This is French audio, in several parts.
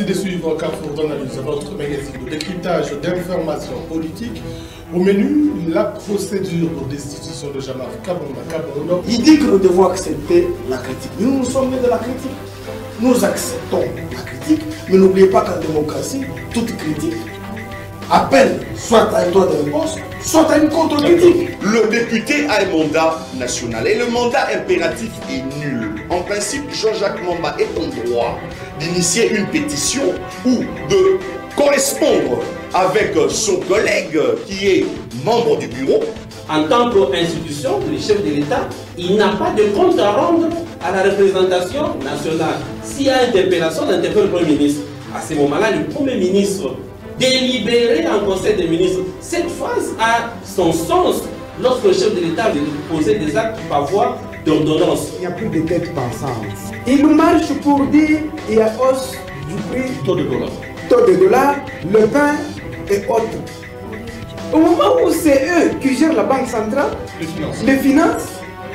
de suivre Carrefour d'analyse, votre magazine de décryptage d'informations politiques. Au menu, la procédure de destitution de Jean-Marc Kabonda. Il dit que nous devons accepter la critique. Nous sommes nés de la critique. Nous acceptons la critique, mais n'oubliez pas qu'en démocratie, toute critique appelle soit à un droit de réponse, soit à une contre-critique. Le député a un mandat national et le mandat impératif est nul. En principe, Jean-Jacques Mamba est en droit d'initier une pétition ou de correspondre avec son collègue qui est membre du bureau. En tant qu'institution, le chef de l'État, il n'a pas de compte à rendre à la représentation nationale. S'il y a interpellation, on interpelle le Premier ministre. À ce moment-là, le Premier ministre délibéré en Conseil des ministres. Cette phrase a son sens lorsque le chef de l'État veut poser des actes par voie d'ordonnance. Il n'y a plus de tête pensante. Il nous marche pour dire qu'il y a hausse du prix Taux de dollar. Taux de dollar, le pain et autres. Au moment où c'est eux qui gèrent la Banque centrale, les finances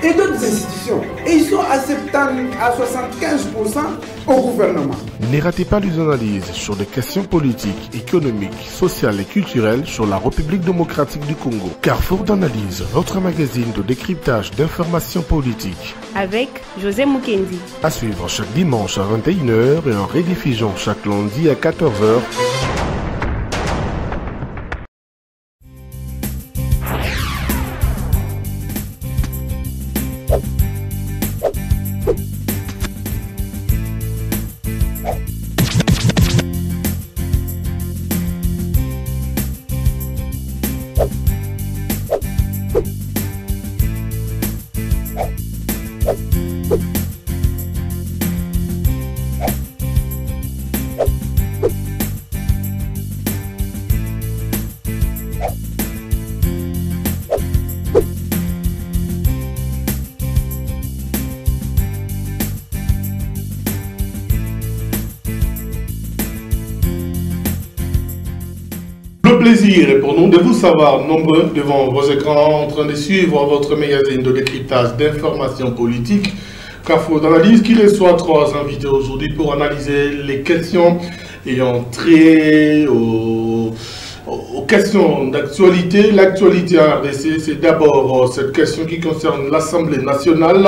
et d'autres institutions. Et ils sont à 75% au gouvernement. Ne ratez pas les analyses sur des questions politiques, économiques, sociales et culturelles sur la République démocratique du Congo. Carrefour d'analyse, votre magazine de décryptage d'informations politiques. Avec José Mukendi. À suivre chaque dimanche à 21h et en rediffusion chaque lundi à 14h. Le plaisir est pour nous de vous savoir nombreux devant vos écrans en train de suivre votre magazine de décryptage d'informations politiques. Carrefour d'analyse qui reçoit 3 invités aujourd'hui pour analyser les questions ayant trait aux questions d'actualité. L'actualité en RDC, c'est d'abord cette question qui concerne l'Assemblée nationale,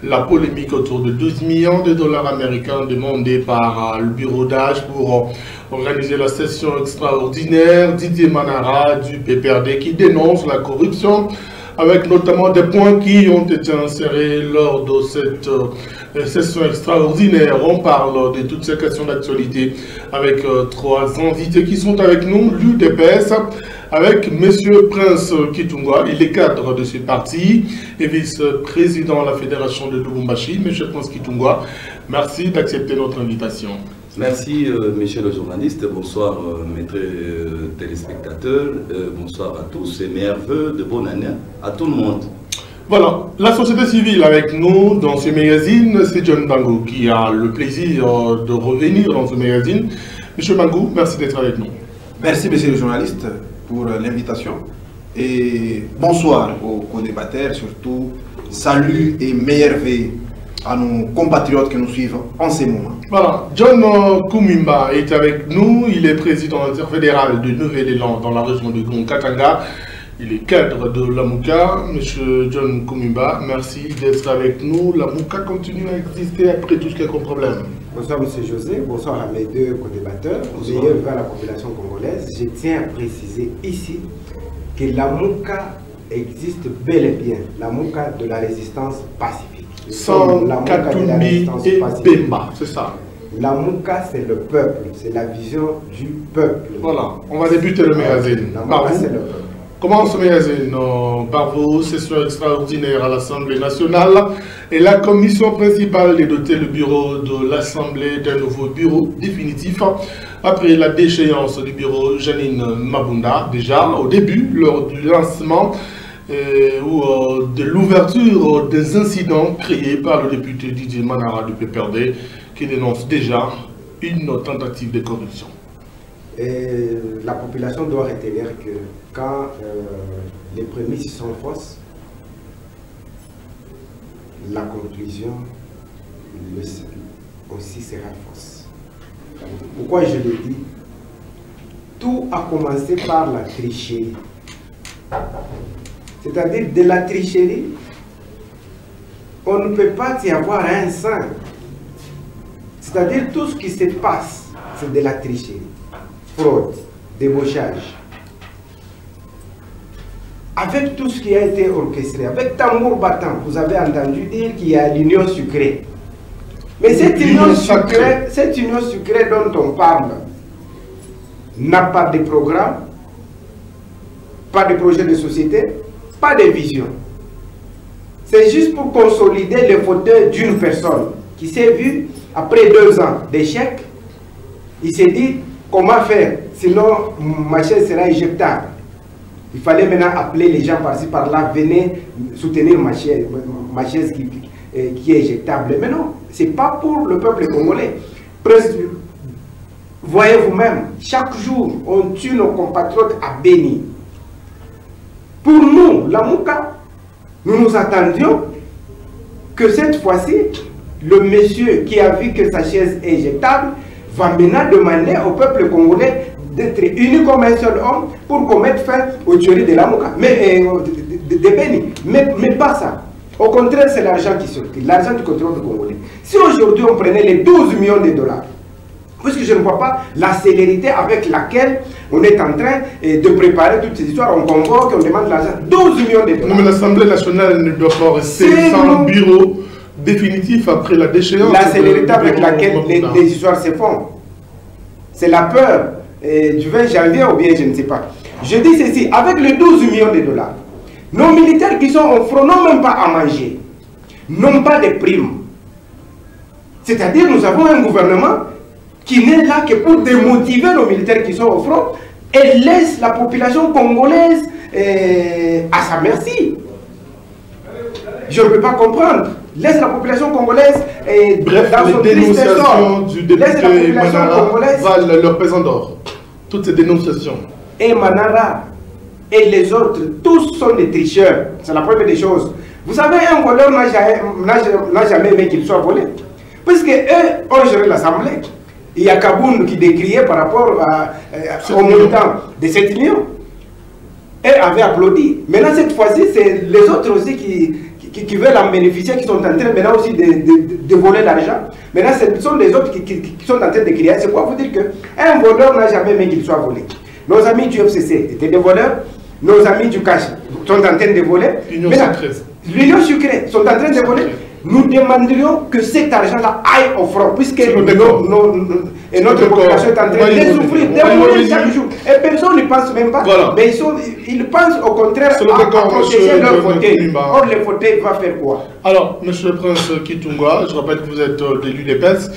la polémique autour de 12 millions de dollars américains demandés par le bureau d'âge pour organiser la session extraordinaire. Didier Manara du PPRD qui dénonce la corruption, avec notamment des points qui ont été insérés lors de cette session extraordinaire. On parle de toutes ces questions d'actualité avec 3 invités qui sont avec nous, l'UDPS, avec M. Prince Kitungwa, il est cadre de ce parti et vice-président de la Fédération de Lubumbashi. M. Prince Kitungwa, merci d'accepter notre invitation. Merci, messieurs les journalistes. Bonsoir, maîtres téléspectateurs. Bonsoir à tous et meilleurs vœux de bonne année à tout le monde. Voilà, la société civile avec nous dans ce magazine, c'est John Bangou qui a le plaisir de revenir dans ce magazine. Monsieur Bangou, merci d'être avec nous. Merci, messieurs les journalistes, pour l'invitation. Et bonsoir aux co-débatteurs, surtout. Salut et meilleurs vœux à nos compatriotes qui nous suivent en ces moments. Voilà, John Kumimba est avec nous, il est président interfédéral de Nouvelle-Élan dans la région de Grand-Katanga. Il est cadre de la MOUCA. Monsieur John Kumimba, merci d'être avec nous. La MOUCA continue à exister après tout ce qu'il y a comme problème. Bonsoir Monsieur José, bonsoir à mes 2 co-débatteurs. Meilleurs vœux à la population congolaise. Je tiens à préciser ici que la MOUCA existe bel et bien. La MOUCA de la résistance pacifique. Sans Katumbi et Bemba, c'est ça. La MOUCA, c'est le peuple, c'est la vision du peuple. Voilà, on va débuter le magazine. La MOUCA, c'est le peuple. Comment ce magazine par vos sessions extraordinaires à l'Assemblée nationale et la commission principale est dotée le bureau de l'Assemblée d'un nouveau bureau définitif après la déchéance du bureau Janine Mabunda, déjà au début, lors du lancement ou de l'ouverture des incidents créés par le député Didier Manara du PPRD qui dénonce déjà une tentative de corruption. Et la population doit retenir que quand les prémices sont fausses, la conclusion aussi sera fausse. Pourquoi je le dis? Tout a commencé par la tricherie. C'est-à-dire de la tricherie, on ne peut pas y avoir un saint. C'est-à-dire tout ce qui se passe, c'est de la tricherie, fraude, débauchage. Avec tout ce qui a été orchestré, avec tambour battant, vous avez entendu dire qu'il y a l'union sucrée. Mais cette union sucrée dont on parle n'a pas de programme, pas de projet de société, pas de vision. C'est juste pour consolider le fauteuil d'une personne qui s'est vue, après 2 ans d'échec, il s'est dit comment faire, sinon ma chaise sera éjectable. Il fallait maintenant appeler les gens par-ci par-là, venez soutenir ma chaise qui est éjectable. Mais non, ce n'est pas pour le peuple congolais. Voyez vous-même, chaque jour, on tue nos compatriotes à Béni. Pour nous, la Mouka, nous nous attendions que cette fois-ci, le monsieur qui a vu que sa chaise est éjectable va maintenant demander au peuple congolais d'être unis comme un seul homme pour qu'on mette fin aux tueries de la Mouka, de Béni. Mais pas ça. Au contraire, c'est l'argent qui circule, l'argent du contrôle du Congolais. Si aujourd'hui on prenait les 12 millions de dollars, puisque je ne vois pas la célérité avec laquelle on est en train de préparer toutes ces histoires, on convoque, on demande l'argent, 12 millions de dollars. Non, mais l'Assemblée nationale ne doit pas rester sans bureau définitif après la déchéance. La célérité avec laquelle les histoires se font, c'est la peur du 20 janvier ou bien je ne sais pas. Je dis ceci, avec les 12 millions de dollars, nos militaires qui sont au front n'ont même pas à manger, n'ont pas de primes. C'est-à-dire nous avons un gouvernement qui n'est là que pour démotiver nos militaires qui sont au front et laisse la population congolaise à sa merci. Je ne peux pas comprendre. Laisse la population congolaise dans son dénonciations du député Manara valent leur pesant d'or. Toutes ces dénonciations. Et Manara et les autres, tous sont des tricheurs. C'est la première des choses. Vous savez, un voleur n'a jamais aimé qu'il soit volé. Parce qu'eux ont géré l'Assemblée. Il y a Kaboun qui décriait par rapport au montant de 7 millions. Et avait applaudi. Maintenant, cette fois-ci, c'est les autres aussi qui veulent en bénéficier, qui sont en train maintenant aussi de voler l'argent. Maintenant, ce sont les autres qui sont en train de crier. C'est quoi vous dire qu'un voleur n'a jamais aimé qu'il soit volé. Nos amis du FCC étaient des voleurs. Nos amis du cash sont en train de voler. L'Union sucrée sont en train de voler. Nous demanderions que cet argent-là aille au front, puisque notre population est en train de souffrir, de mourir chaque jour. Et personne n'y pense même pas. Voilà. Mais ils pensent au contraire à protéger leur fauteuil. Or, le fauteuil va faire quoi? Alors, monsieur le prince Kitunga, je rappelle que vous êtes de l'UDPS.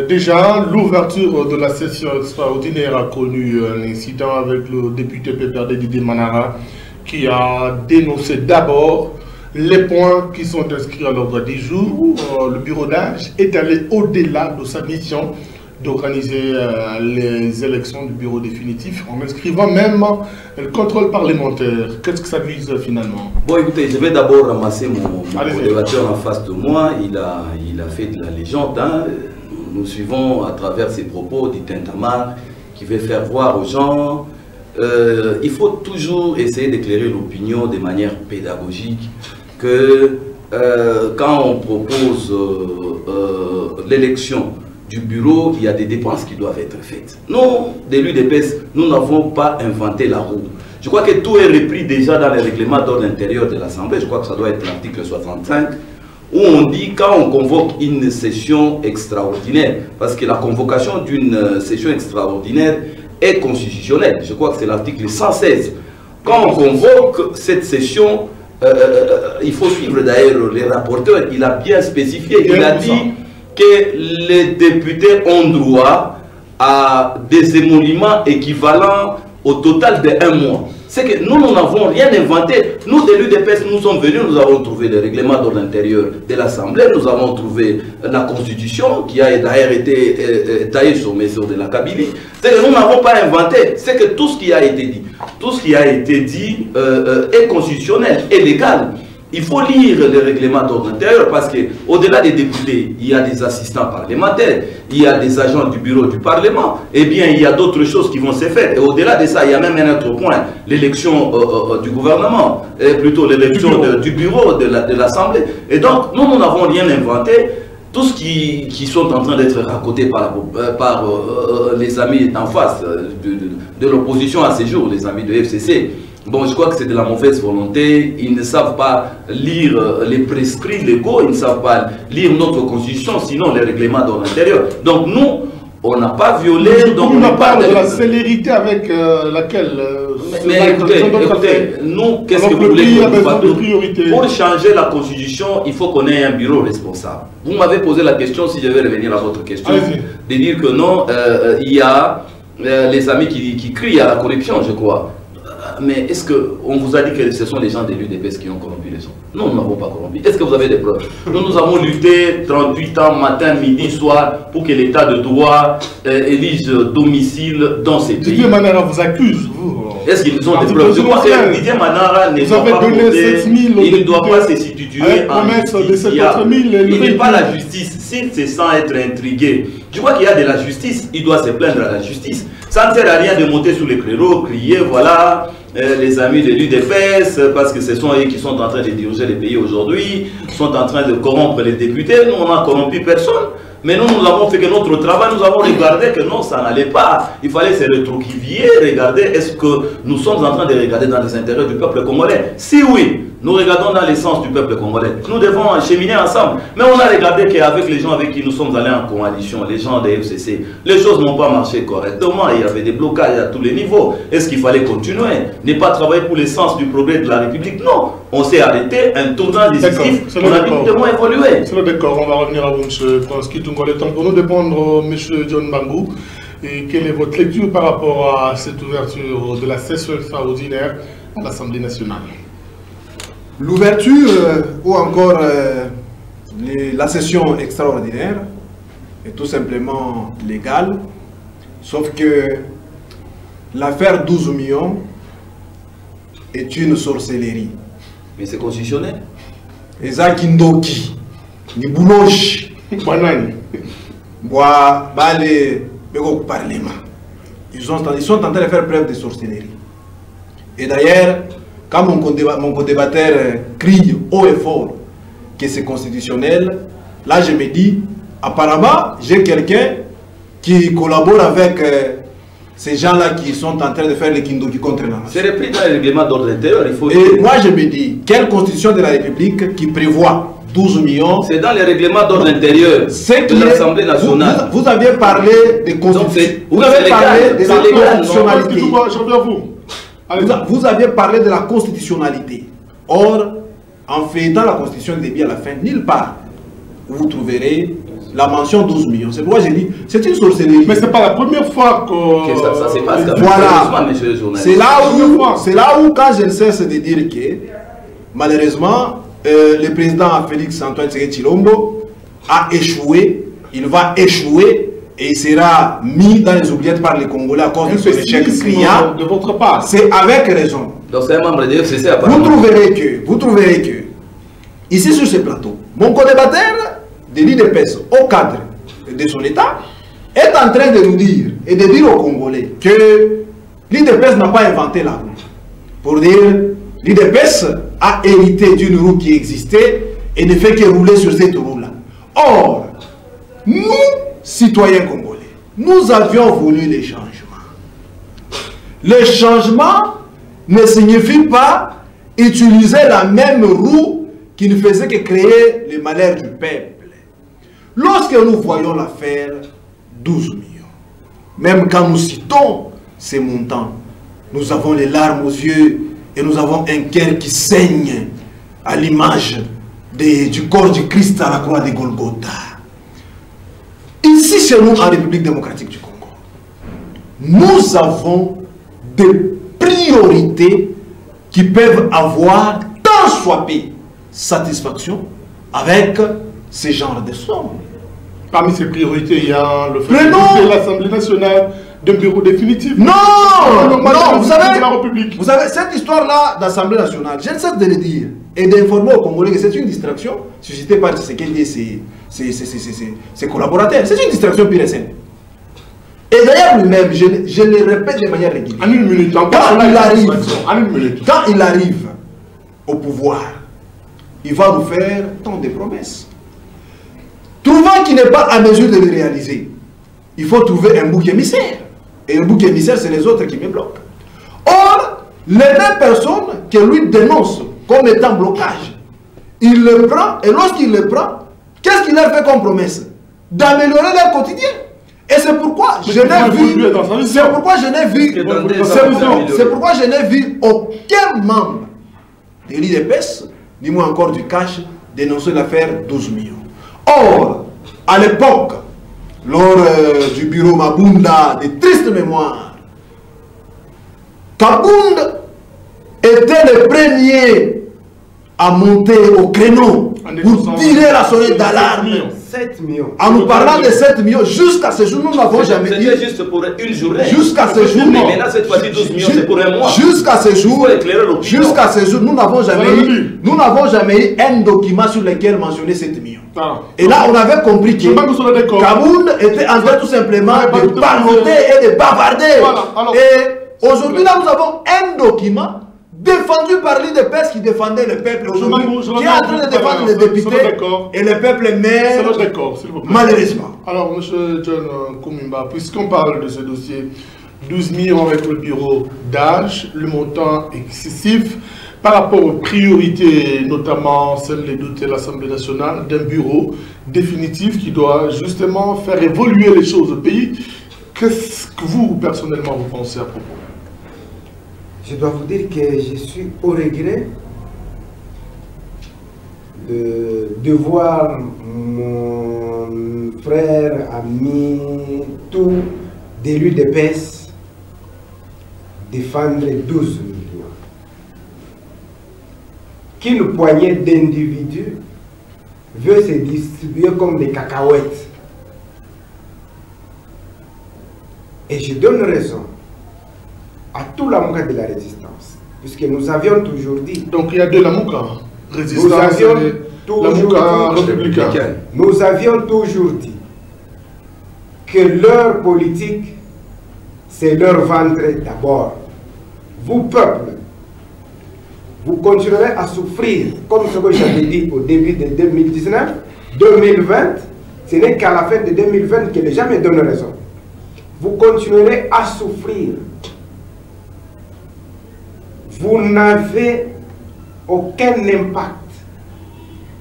Déjà, l'ouverture de la session extraordinaire a connu un incident avec le député PPRD Didier Manara qui a dénoncé d'abord les points qui sont inscrits à l'ordre du jour. Le bureau d'âge est allé au-delà de sa mission d'organiser les élections du bureau définitif en inscrivant même le contrôle parlementaire. Qu'est-ce que ça vise finalement? Bon, écoutez, je vais d'abord ramasser mon modérateur en face de moi. Il a fait de la légende. Hein. Nous suivons à travers ses propos du tintamarre qui veut faire voir aux gens. Il faut toujours essayer d'éclairer l'opinion de manière pédagogique que quand on propose l'élection du bureau, il y a des dépenses qui doivent être faites. Nous, de l'UDPS, nous n'avons pas inventé la roue. Je crois que tout est repris déjà dans les règlements d'ordre intérieur de l'Assemblée. Je crois que ça doit être l'article 65. Où on dit quand on convoque une session extraordinaire, parce que la convocation d'une session extraordinaire est constitutionnelle. Je crois que c'est l'article 116. Quand on convoque cette session, il faut suivre d'ailleurs les rapporteurs. Il a bien spécifié, il a dit que les députés ont droit à des émoluments équivalents au total de 1 mois. C'est que nous n'avons rien inventé. Nous, de l'UDPS, nous sommes venus, nous avons trouvé le règlement d'ordre intérieur de l'Assemblée, nous avons trouvé la Constitution qui a d'ailleurs été taillée sur mesure de la Kabylie. C'est que nous n'avons pas inventé. C'est que tout ce qui a été dit, est constitutionnel et légal. il faut lire les règlements d'ordre intérieur parce qu'au-delà des députés, il y a des assistants parlementaires, il y a des agents du bureau du Parlement, et bien il y a d'autres choses qui vont se faire. Et au-delà de ça, il y a même un autre point, l'élection du gouvernement, et plutôt l'élection du bureau de l'Assemblée. Et donc, nous n'avons rien inventé. Tout ce qui sont en train d'être racontés par les amis en face de l'opposition à ces jours, les amis de FCC, bon, je crois que c'est de la mauvaise volonté. Ils ne savent pas lire les prescrits légaux, ils ne savent pas lire notre constitution, sinon les règlements d'ordre intérieur. Donc nous, on n'a pas violé. Donc on parle de la célérité avec laquelle... mais écoutez, nous, qu'est-ce que vous voulez que nous fassions? Pour changer la constitution, il faut qu'on ait un bureau responsable. Vous m'avez posé la question, si je vais revenir à votre question, de dire que non, il y a les amis qui crient à la corruption, je crois. Mais est-ce qu'on vous a dit que ce sont les gens de l'UDPS qui ont corrompu les gens? Non, nous n'avons pas corrompu. Est-ce que vous avez des preuves? Nous avons lutté 38 ans, matin, midi, soir, pour que l'état de droit élige domicile dans ces pays. Didier Manara vous accuse, vous. Est-ce qu'ils ont des preuves? Je crois que Didier Manara ne doit pas voter, il ne doit pas se situer en justice. Il n'est pas la justice. S'il se sent être intrigué, je crois qu'il y a de la justice, il doit se plaindre à la justice. Ça ne sert à rien de monter sur les créneaux, crier, voilà, les amis de l'UDPS, parce que ce sont eux qui sont en train de diriger les pays aujourd'hui, sont en train de corrompre les députés. Nous, on n'a corrompu personne. Mais nous avons fait que notre travail, nous avons regardé que non, ça n'allait pas. Il fallait se rétroquiller, regarder, est-ce que nous sommes en train de regarder dans les intérêts du peuple congolais? Si oui, nous regardons dans l'essence du peuple congolais. Nous devons cheminer ensemble. Mais on a regardé qu'avec les gens avec qui nous sommes allés en coalition, les gens des FCC, les choses n'ont pas marché correctement. Il y avait des blocages à tous les niveaux. Est-ce qu'il fallait continuer? Ne pas travailler pour l'essence du progrès de la République? Non. On s'est arrêté, un tournant décisif. On a dit que nous devons évoluer. C'est le décor. On va revenir à vous, M. Pransky. Le temps pour nous de prendre M. John Bangou. Et quelle est votre lecture par rapport à cette ouverture de la session extraordinaire à l'Assemblée nationale? L'ouverture ou encore la session extraordinaire est tout simplement légale, sauf que l'affaire 12 millions est une sorcellerie. Mais c'est constitutionnel. Ezakindoki, ni bouloche, banane, bois, balé, bego parlement. Ils sont en train de faire preuve de sorcellerie. Et d'ailleurs, quand mon co-débatteur crie haut et fort que c'est constitutionnel, là je me dis, apparemment, j'ai quelqu'un qui collabore avec ces gens-là qui sont en train de faire les kindoki contre la nation. C'est repris dans le règlement d'ordre intérieur, il faut... Et moi je me dis, quelle constitution de la République qui prévoit 12 millions? C'est dans les règlements d'ordre intérieur de l'Assemblée nationale. Vous aviez parlé de constitution. Vous avez parlé de la constitutionnalité. Vous aviez parlé de la constitutionnalité. Or, en feuilletant la constitution du début à la fin, nulle part vous trouverez la mention 12 millions. C'est pourquoi j'ai dit, c'est une sorcellerie. Mais c'est pas la première fois que ça se passe. Voilà. C'est là où, quand je ne cesse de dire que, malheureusement, le président Félix Antoine Tshisekedi Tshilombo a échoué. Il va échouer. Et il sera mis dans les oubliettes par les Congolais à cause de ce échec criant. De votre part. C'est avec raison. Donc c'est un membre de FCC à vous trouverez que, ici sur ce plateau, mon co-débatteur de l'UDPS au cadre de son État est en train de nous dire et de dire aux Congolais que l'UDPS n'a pas inventé la roue. Pour dire, l'UDPS a hérité d'une roue qui existait et ne fait que rouler sur cette roue-là. Or, nous, citoyens congolais, nous avions voulu les changements. Le changement ne signifie pas utiliser la même roue qui ne faisait que créer le malheur du peuple. Lorsque nous voyons l'affaire 12 millions, même quand nous citons ces montants, nous avons les larmes aux yeux et nous avons un cœur qui saigne à l'image du corps du Christ à la croix de Golgotha. Ici, chez nous, en République démocratique du Congo, nous avons des priorités qui peuvent avoir tant soit peu satisfaction avec ce genre de sommes. Parmi ces priorités, il y a le fait de l'Assemblée nationale d'un bureau définitif. Non, vous savez, cette histoire-là d'Assemblée nationale, je ne cesse de le dire. et d'informer aux Congolais que c'est une distraction suscitée par Tshisekedi et ses collaborateurs. C'est une distraction pure et simple. Et d'ailleurs lui-même, je le répète de manière régulière, en une minute, quand il arrive au pouvoir, il va nous faire tant de promesses. Trouvant qu'il n'est pas à mesure de les réaliser, il faut trouver un bouc émissaire. Et le bouc émissaire, c'est les autres qui me bloquent. Or, les mêmes personnes que lui dénoncent comme étant blocage, il le prend, et lorsqu'il le prend, qu'est-ce qu'il leur fait comme promesse? D'améliorer leur quotidien. Et c'est pourquoi je n'ai vu aucun membre de l'IDPS, ni moins encore du cash, dénoncer l'affaire 12 millions. Or, à l'époque, lors du bureau Mabunda, de triste mémoire, Kabound était le premier à monter au créneau pour tirer la sonnette d'alarme. 7 millions. En nous parlant de 7 millions, jusqu'à ce jour, nous n'avons jamais eu. C'était juste pour une journée. Jusqu'à ce jour. Mais maintenant, cette fois-ci, 12 millions, c'est pour un mois. Jusqu'à ce jour, nous n'avons jamais eu un document sur lequel mentionner 7 millions. Et là, on avait compris que Kabound était en train tout simplement de parloter et de bavarder. Et aujourd'hui, là, nous avons un document défendu par l'IDPS qui défendait le peuple aujourd'hui, qui est en train de défendre les députés et le peuple maire, malheureusement. Alors, M. John Koumimba, puisqu'on parle de ce dossier, 12 millions avec le bureau d'âge, le montant excessif par rapport aux priorités, notamment celles de l'Assemblée nationale, d'un bureau définitif qui doit justement faire évoluer les choses au pays. Qu'est-ce que vous, personnellement, vous pensez à propos? Je dois vous dire que je suis au regret de voir mon frère, ami, tout d'élu de PES défendre 12 millions. Qu'une poignée d'individus veut se distribuer comme des cacahuètes. Et je donne raison à tout l'Amouka de la résistance, puisque nous avions toujours dit... Donc il y a de l'Amouka, résistance et l'Amouka républicain. Nous avions toujours dit que leur politique, c'est leur ventre d'abord. Vous, peuple, vous continuerez à souffrir, comme ce que j'avais dit au début de 2019, 2020, ce n'est qu'à la fin de 2020 que les gens me donnent raison. Vous continuerez à souffrir. Vous n'avez aucun impact.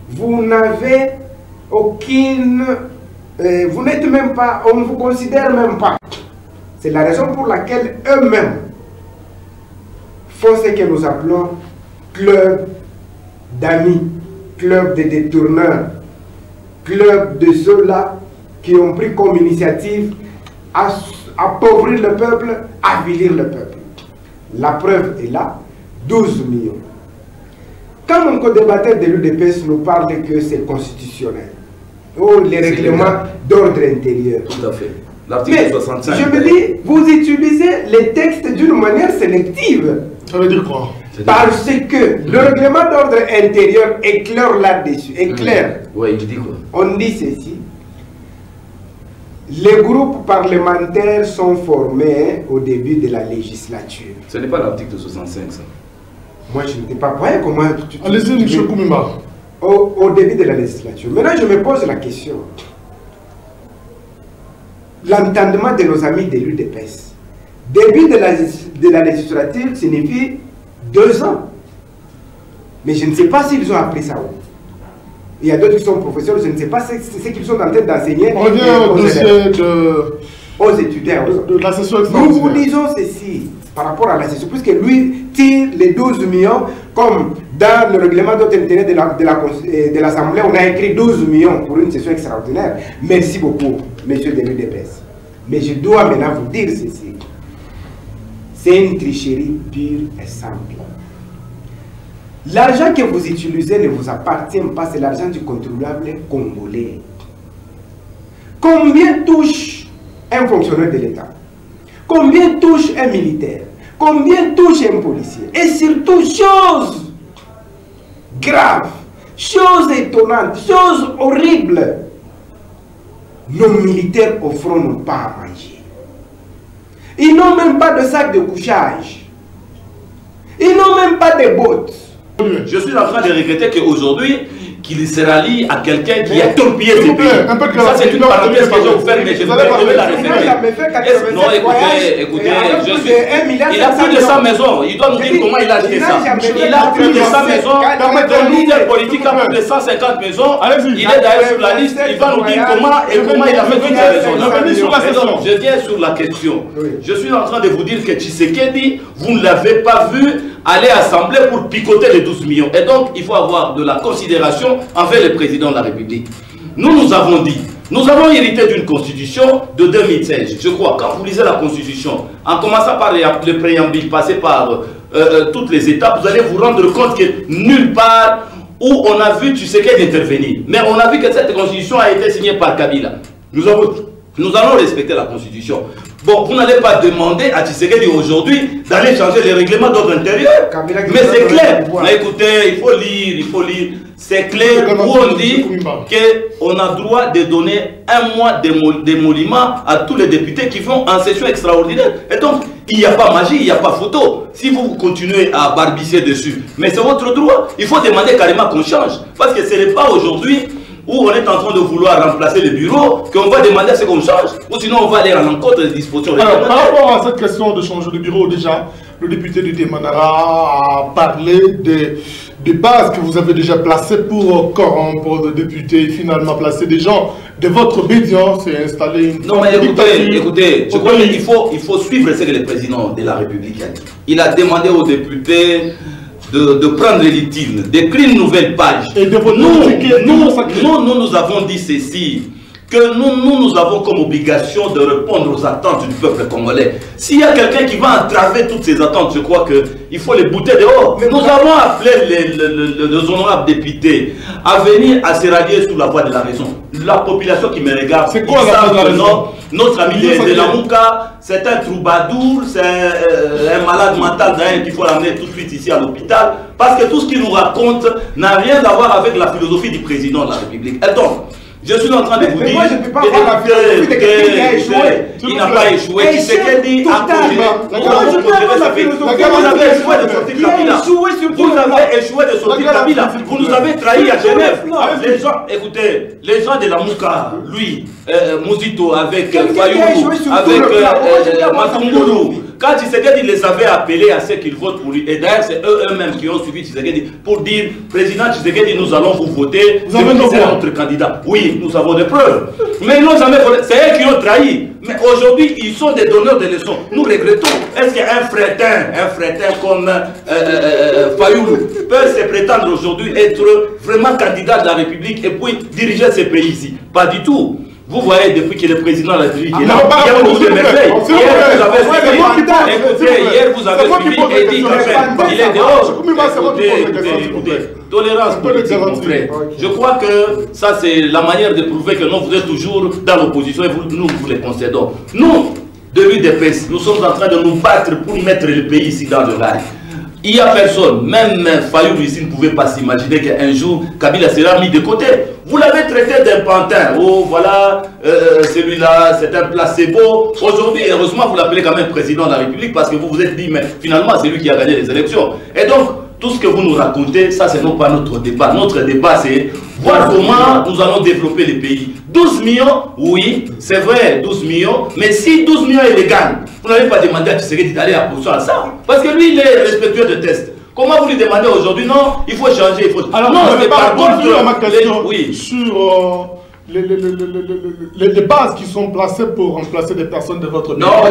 Vous n'avez aucune... vous n'êtes même pas... On ne vous considère même pas. C'est la raison pour laquelle eux-mêmes font ce que nous appelons club d'amis, club de détourneurs, club de ceux-là qui ont pris comme initiative à appauvrir le peuple, avilir le peuple. La preuve est là. 12 millions. Quand mon co-débatteur de l'UDPS nous parle que c'est constitutionnel, oh, les règlements d'ordre intérieur. Tout à fait. L'article 65. Je me dis, vous utilisez les textes d'une manière sélective. Ça veut dire quoi? Parce que le règlement d'ordre intérieur est clair là-dessus. Est clair. Oui, il dit quoi? On dit ceci. Les groupes parlementaires sont formés au début de la législature. Ce n'est pas l'article 65, ça. Moi, je n'étais pas prêt. Comment allez-y, M. Koumimba. Au début de la législature. Maintenant, je me pose la question. L'entendement de nos amis de l'UDPS. Début de la législature signifie 2 ans. Mais je ne sais pas s'ils ont appris ça où. Il y a d'autres qui sont professeurs, je ne sais pas ce qu'ils sont en train d'enseigner. On revient au dossier aux étudiants. De la session extraordinaire. Nous vous disons ceci par rapport à la session, puisque lui tire les 12 millions, comme dans le règlement d'ordre intérieur de l'Assemblée, on a écrit 12 millions pour une session extraordinaire. Merci beaucoup, messieurs de l'UDPS. Mais je dois maintenant vous dire ceci. C'est une tricherie pure et simple. L'argent que vous utilisez ne vous appartient pas, c'est l'argent du contribuable congolais. Combien touche un fonctionnaire de l'État? Combien touche un militaire? Combien touche un policier? Et surtout, chose grave, chose étonnante, chose horrible. Nos militaires au front n'ont pas à manger. Ils n'ont même pas de sac de couchage. Ils n'ont même pas de bottes. Je suis en train de regretter qu'aujourd'hui, qu'il se rallie à quelqu'un qui a torpillé ce pays. Ça, c'est une parenthèse que je vais vous faire, mais je vais la répéter. Non, écoutez, il a plus de sa maison. Il doit nous dire comment il a acheté ça. Il a plus de sa maison. Le leader politique a plus de 150 maisons. Il est d'ailleurs sur la liste. Il va nous dire comment il a fait toutes ces maisons. Je viens sur la question. Je suis en train de vous dire que Tshisekedi, vous ne l'avez pas vu aller à l'Assemblée pour picoter les 12 millions. Et donc, il faut avoir de la considération envers le président de la République. Nous avons dit, nous avons hérité d'une constitution de 2016. Je crois, quand vous lisez la constitution, en commençant par le préambule, passé par toutes les étapes, vous allez vous rendre compte que nulle part où on a vu Tshisekedi intervenir. Mais on a vu que cette constitution a été signée par Kabila. Nous allons respecter la constitution. Bon, vous n'allez pas demander à Tshisekedi aujourd'hui d'aller changer les règlements d'ordre intérieur. Mais c'est clair. Mais écoutez, il faut lire. C'est clair où on dit qu'on a droit de donner un mois d'émolument à tous les députés qui vont en session extraordinaire. Et donc, il n'y a pas magie, il n'y a pas photo. Si vous continuez à barbicher dessus, mais c'est votre droit. Il faut demander carrément qu'on change. Parce que ce n'est pas aujourd'hui où on est en train de vouloir remplacer le bureau, qu'on va demander à ce qu'on change, ou sinon on va aller à l'encontre des dispositions. Alors, par rapport à cette question de changer de bureau, déjà, le député du Témanara a parlé des bases que vous avez déjà placées pour corrompre des députés et finalement placer des gens de votre obédience et installer une... Non, mais écoutez, je crois qu'il faut suivre ce que le président de la République a dit. Il a demandé aux députés de prendre les titres, d'écrire une nouvelle page. Et de nous avons dit ceci, que nous avons comme obligation de répondre aux attentes du peuple congolais. S'il y a quelqu'un qui va entraver toutes ces attentes, je crois qu'il faut les bouter dehors. Nous avons appelé les honorables députés à venir à se rallier sous la voie de la raison. La population qui me regarde, c'est quoi notre ami de la Mouka, c'est un troubadour, c'est un malade mental d'ailleurs qu'il faut l'amener tout de suite ici à l'hôpital, parce que tout ce qu'il nous raconte n'a rien à voir avec la philosophie du président de la République. Et donc, je suis en train de vous dire moi, je ne peux pas voir la philosophie de quelqu'un qui a échoué. Il n'a pas échoué. Tshisekedi a posé. Vous avez échoué de sortir Kabila. Vous avez échoué de sortir Kabila. Vous nous avez trahi à Genève. Les gens, écoutez, les gens de la Mouka, lui, Mouzito, avec Fayoulou, avec Matungulu, quand Tshisekedi les avait appelés à ce qu'ils votent pour lui, et d'ailleurs c'est eux-mêmes qui ont suivi Tshisekedi pour dire, président Tshisekedi, nous allons vous voter, c'est notre candidat. Oui, nous avons des preuves. Mais ils n'ont jamais voté, c'est eux qui ont trahi. Mais aujourd'hui, ils sont des donneurs de leçons. Nous regrettons. Est-ce qu'un frétin comme Fayoulou peut se prétendre aujourd'hui être vraiment candidat de la République et puis diriger ce pays ici? Pas du tout. Vous voyez, depuis que le président de la République est là, il y a beaucoup de merveilles. Hier, vous avez suivi Eddie Kepin. Il est dehors. Écoutez, tolérance politique, mon frère. Je crois que ça, c'est la manière de prouver que non, vous êtes toujours dans l'opposition et nous vous les concédons. Nous, de l'UDPS, nous sommes en train de nous battre pour mettre le pays ici dans le rail. Il n'y a personne, même Fayoulou ici ne pouvait pas s'imaginer qu'un jour Kabila sera mis de côté. Vous l'avez traité d'un pantin. Oh voilà, celui-là c'est un placebo. Aujourd'hui, heureusement, vous l'appelez quand même président de la République parce que vous vous êtes dit, mais finalement c'est lui qui a gagné les élections. Et donc, tout ce que vous nous racontez, ça c'est non pas notre débat. Notre débat c'est voir comment nous allons développer le pays. 12 millions, oui, c'est vrai, 12 millions. Mais si 12 millions est légal, vous n'avez pas demandé à Tshisekedi d'aller à poursuivre à ça. Parce que lui, il est respectueux de tests. Comment vous lui demandez aujourd'hui, non, il faut changer, il faut... Alors, non, c'est par contre ma question sur les bases qui sont placées pour remplacer des personnes de votre pays. Non,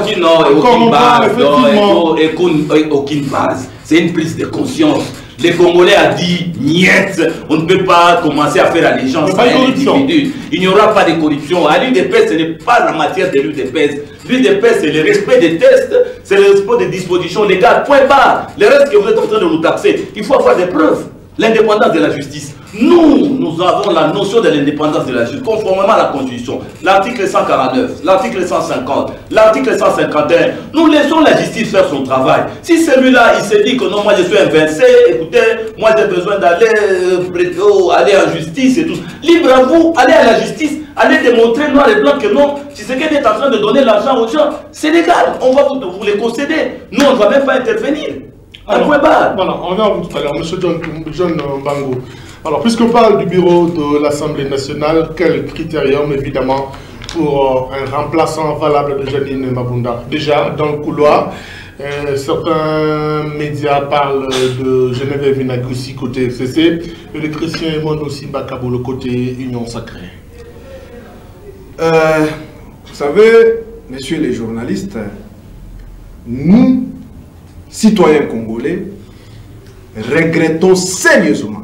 aucune base. C'est une prise de conscience. Les Congolais a dit, niet, on ne peut pas commencer à faire allégeance à un individu. Il n'y aura pas de corruption. À l'UDPS, ce n'est pas la matière de l'UDPS. L'UDPS, c'est le respect des tests, c'est le respect des dispositions légales. Point barre. Le reste que vous êtes en train de nous taxer, il faut avoir des preuves. L'indépendance de la justice. Nous avons la notion de l'indépendance de la justice, conformément à la Constitution. L'article 149, l'article 150, l'article 151. Nous laissons la justice faire son travail. Si celui-là, il se dit que non, moi je suis invincé, écoutez, moi j'ai besoin d'aller aller en justice et tout. Libre à vous, allez à la justice, allez démontrer noir et blanc que non, si c'est qu'elle est en train de donner l'argent aux gens, c'est légal, on va vous les concéder. Nous, on ne va même pas intervenir. Alors, voilà, on va tout à l'heure, M. John Bango. Alors, puisqu'on parle du bureau de l'Assemblée nationale, quel critérium, évidemment, pour un remplaçant valable de Janine Mabunda? Déjà, dans le couloir, certains médias parlent de Geneviève Vinagussi côté FCC et de Christian Emondo Simba Kabou côté Union Sacrée. Vous savez, messieurs les journalistes, nous, citoyens congolais, regrettons sérieusement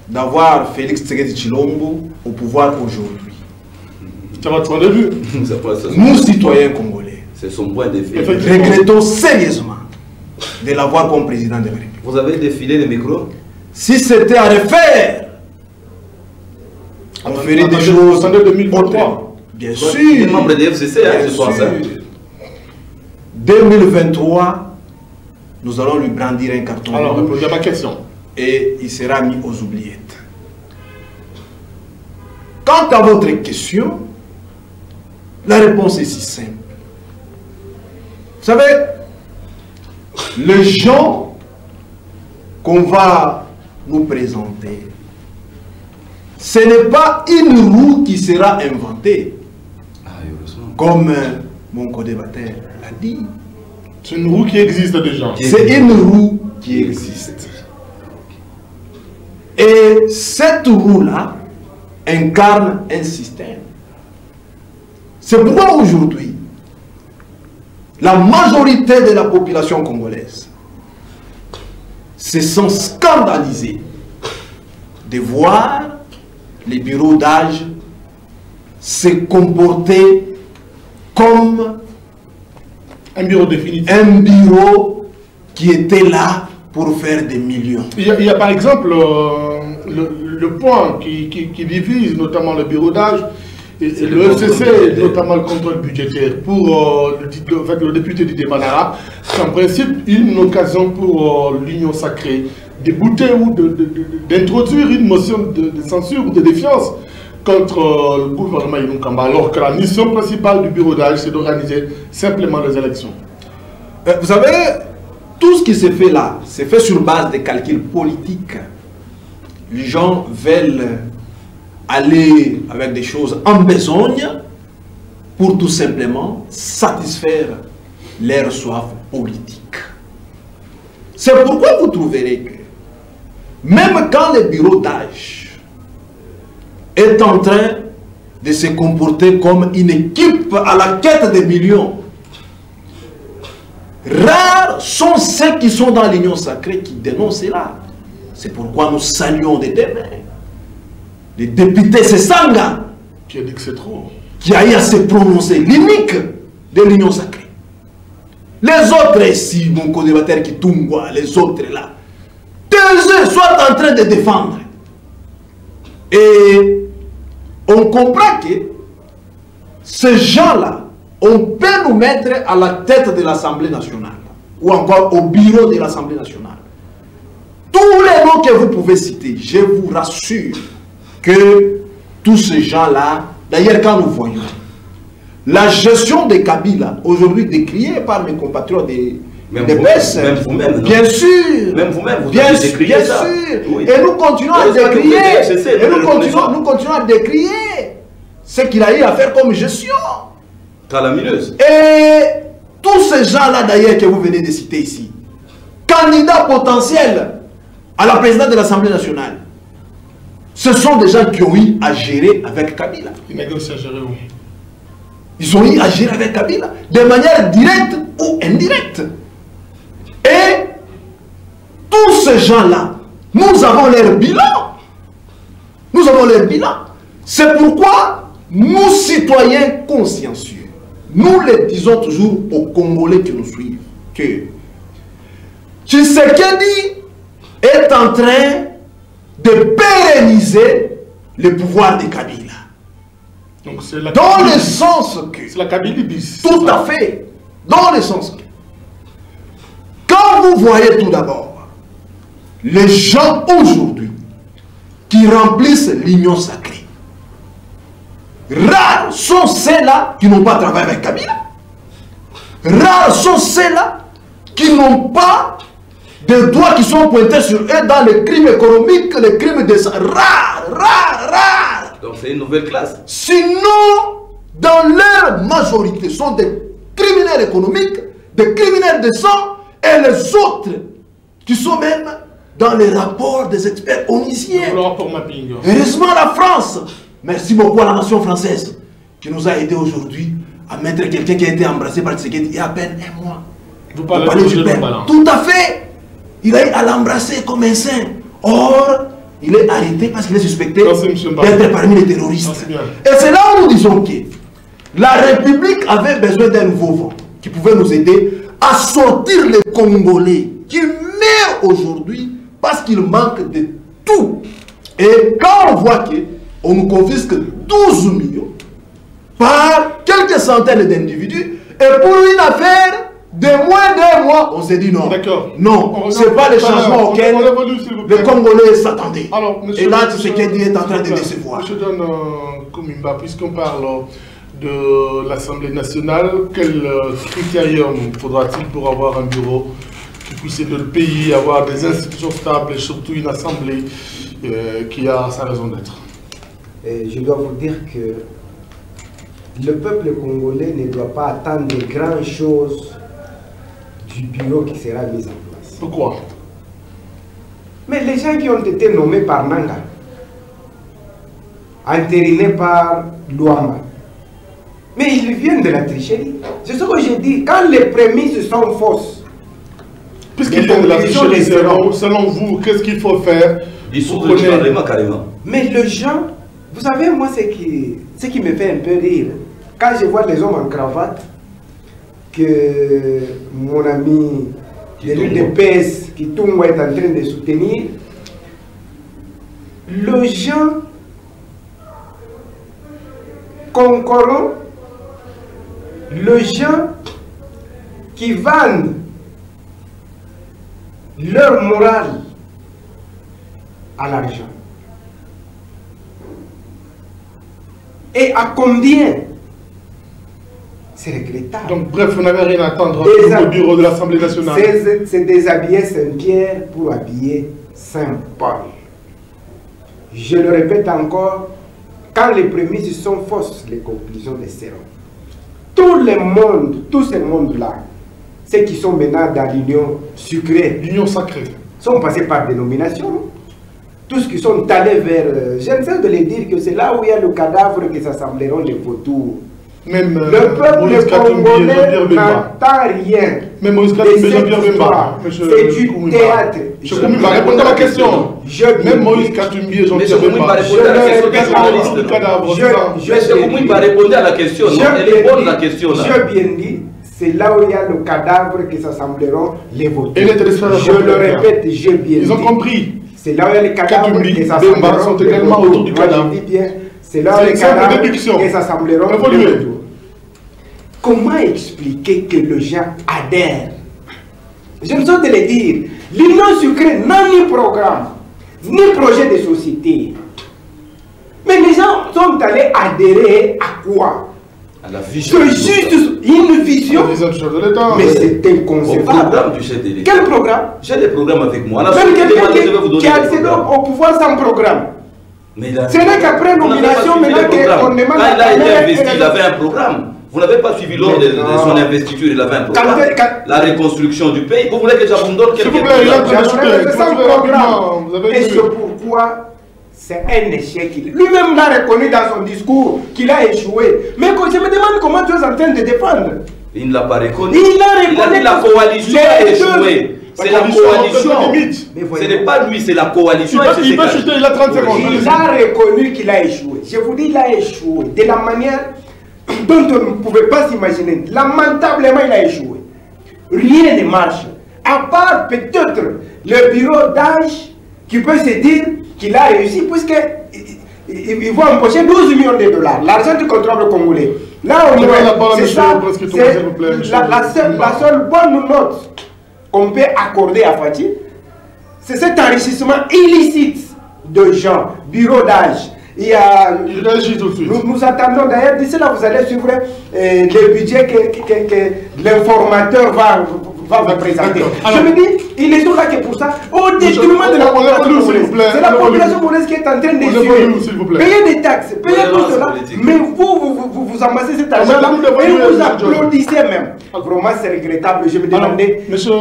d'avoir Félix Tshisekedi Tshilombo au pouvoir aujourd'hui. C'est votre point de vue. Nous, citoyens congolais, c'est son point de vue. Regrettons sérieusement de l'avoir comme président de la République. Vous avez défilé le micro? Si c'était à refaire, on ferait des choses en 2023. Bien sûr. Les membres de FCC, hein, ce soir ça. 2023, nous allons lui brandir un carton. Alors, répondez à ma question. Et il sera mis aux oubliettes. Quant à votre question, la réponse est si simple. Vous savez, les gens qu'on va nous présenter, ce n'est pas une roue qui sera inventée, comme mon co-débatteur l'a dit. C'est une roue qui existe déjà. C'est une roue qui existe. Et cette roue-là incarne un système. C'est pourquoi aujourd'hui, la majorité de la population congolaise se sent scandalisée de voir les bureaux d'âge se comporter comme un bureau définitif. Un bureau qui était là pour faire des millions. Il y a par exemple le point qui divise notamment le bureau d'âge et le FCC, notamment le contrôle budgétaire. Pour le député Didier Manara, c'est en principe une occasion pour l'Union sacrée débouter ou d'introduire une motion de censure ou de défiance contre le gouvernement Inunkamba, alors que la mission principale du bureau d'âge, c'est d'organiser simplement les élections. Vous savez, tout ce qui se fait là, c'est fait sur base de calculs politiques. Les gens veulent aller avec des choses en besogne pour tout simplement satisfaire leur soif politique. C'est pourquoi vous trouverez que même quand le bureau d'âge est en train de se comporter comme une équipe à la quête des millions, rares sont ceux qui sont dans l'Union sacrée qui dénoncent cela. C'est pourquoi nous saluons de demain le député Sesanga qui a dit que c'est trop, qui a eu à se prononcer, l'unique de l'Union sacrée. Les autres ici, mon co-débatteur qui Tungwa, les autres là, deux soient en train de défendre. Et on comprend que ces gens-là, on peut nous mettre à la tête de l'Assemblée nationale ou encore au bureau de l'Assemblée nationale. Tous les noms que vous pouvez citer, je vous rassure que tous ces gens-là, d'ailleurs quand nous voyons la gestion de Kabila, aujourd'hui décriée par mes compatriotes des presse, même vous-même, bien sûr, même vous-même, vous bien avez sûr, décrié bien ça. sûr. Oui. Et nous continuons à décrier, et nous continuons à décrier ce qu'il a eu à faire comme gestion. Calamineuse. Et tous ces gens-là d'ailleurs que vous venez de citer ici, candidats potentiels à la présidence de l'Assemblée nationale, ce sont des gens qui ont eu à gérer avec Kabila. Ils ont eu à gérer avec Kabila de manière directe ou indirecte. Et tous ces gens-là, nous avons leur bilan. Nous avons leur bilan. C'est pourquoi nous, citoyens consciencieux, nous le disons toujours aux Congolais qui nous suivent, que Tshisekedi est en train de pérenniser le pouvoir de Kabila. Donc c'est la dans le sens que... C'est la Kabylie bis. Tout à fait. Dans le sens que... Quand vous voyez tout d'abord les gens aujourd'hui qui remplissent l'union sacrée, rares sont ceux-là qui n'ont pas travaillé avec Kabila. Rares sont ceux-là qui n'ont pas des doigts qui sont pointés sur eux dans les crimes économiques, les crimes de sang. Rares. Donc c'est une nouvelle classe. Sinon, dans leur majorité, sont des criminels économiques, des criminels de sang, et les autres qui sont même dans les rapports des experts onisiens. Heureusement la France, merci beaucoup à la nation française, qui nous a aidés aujourd'hui à mettre quelqu'un qui a été embrassé par Tshisekedi il y a à peine un mois. Vous parlez du père. Tout à fait. Il a eu à l'embrasser comme un saint. Or, il est arrêté parce qu'il est suspecté d'être parmi les terroristes. Et c'est là où nous disons que la République avait besoin d'un nouveau vent qui pouvait nous aider à sortir les Congolais qui meurent aujourd'hui parce qu'ils manquent de tout. Et quand on voit qu'on nous confisque 12 millions par quelques centaines d'individus, et pour une affaire de moins d'un mois, on s'est dit non. Non, ce n'est pas le changement auquel les Congolais s'attendaient. Et là, tout ce qu'il est en train de décevoir. Je donne Koumimba, puisqu'on parle de l'Assemblée nationale, quel critérium faudra-t-il pour avoir un bureau qui puisse aider le pays, avoir des institutions stables et surtout une Assemblée qui a sa raison d'être? Je dois vous dire que le peuple congolais ne doit pas attendre grand chose du bureau qui sera mis en place. Pourquoi? Mais les gens qui ont été nommés par Nanga, entérinés par Luamba, mais ils viennent de la tricherie. C'est ce que je dis. Quand les prémices sont fausses, puisqu'ils viennent de la tricherie, selon vous, qu'est-ce qu'il faut faire? Carrément. Mais les gens, vous savez, moi, ce qui me fait un peu rire, quand je vois les hommes en cravate, que mon ami de l'UDPS, qui tout le monde est en train de soutenir, les gens concordants, les gens qui vendent leur morale à l'argent. Et à combien? C'est regrettable. Donc bref, vous n'avez rien à attendre au bureau de l'Assemblée nationale. C'est déshabiller Saint-Pierre pour habiller Saint-Paul. Je le répète encore, quand les prémices sont fausses, les conclusions les seront. Tout le monde, tous ces mondes-là, ceux qui sont maintenant dans l'union sucrée, l'union sacrée, sont passés par des nominations. Tous qui sont allés vers... je ne sais de les dire que c'est là où il y a le cadavre qui s'assembleront les vautours. Même le peuple congolais n'entend rien. Même Moïse Katumbi, Jean-Pierre Bemba. C'est du théâtre. Je ne peux pas répondre à la question. Même Moïse Katumbi et Jean-Pierre Bemba. Je pas répondre à la question. Elle est bonne la question. Je bien dit, c'est là où il y a le cadavre qui s'assembleront les vautours. Je le répète, j'ai bien dit. Ils ont compris. C'est là où il y a les cadavres qui s'assembleront sont également autour du cadavre. Je dis bien. C'est là où les cadavres qui s'assembleront. Comment expliquer que les gens adhèrent? Je me sens de le dire. L'union sucrée n'a ni programme, ni projet de société. Mais les gens sont allés adhérer à quoi? À la vision. C'est juste une vision. Mais c'est inconcevable. Programme du chef de l'État. Quel programme? J'ai des programmes avec moi. Même quelqu'un qui accède au pouvoir sans programme. Ce n'est qu'après nomination, maintenant qu'on demande. Quand il a été investi, il avait un programme. Vous n'avez pas suivi lors de son investiture, il avait un programme. La reconstruction du pays. Vous voulez que j'abandonne quelqu'un? Et c'est pourquoi c'est un échec. Lui-même l'a reconnu dans son discours qu'il a échoué. Mais je me demande comment tu es en train de défendre. Il ne l'a pas reconnu. Il a reconnu. Il a dit la coalition a échoué. C'est la coalition. Ce n'est pas lui, c'est la coalition. Il va chuter, il a 30 secondes. Il a reconnu qu'il a échoué. Je vous dis, il a échoué. De la manière dont on ne pouvait pas s'imaginer. Lamentablement, il a échoué. Rien ne marche. À part peut-être le bureau d'âge qui peut se dire qu'il a réussi, puisqu'ils vont empocher 12 millions de dollars, l'argent du contribuable congolais. Là, au moins, c'est ça, la seule bonne note qu'on peut accorder à Fatih, c'est cet enrichissement illicite de gens, bureau d'âge. Il réagit tout de suite. Nous attendons d'ailleurs, d'ici là, vous allez suivre le budget que l'informateur va vous présenter. Je me dis, il est tout là que pour ça, au détriment de la population congolaise. C'est la population congolaise qui est en train de payer des taxes, payer tout cela, mais vous amassez cet argent et vous applaudissez même. Vraiment, c'est regrettable. Je me demandais. Monsieur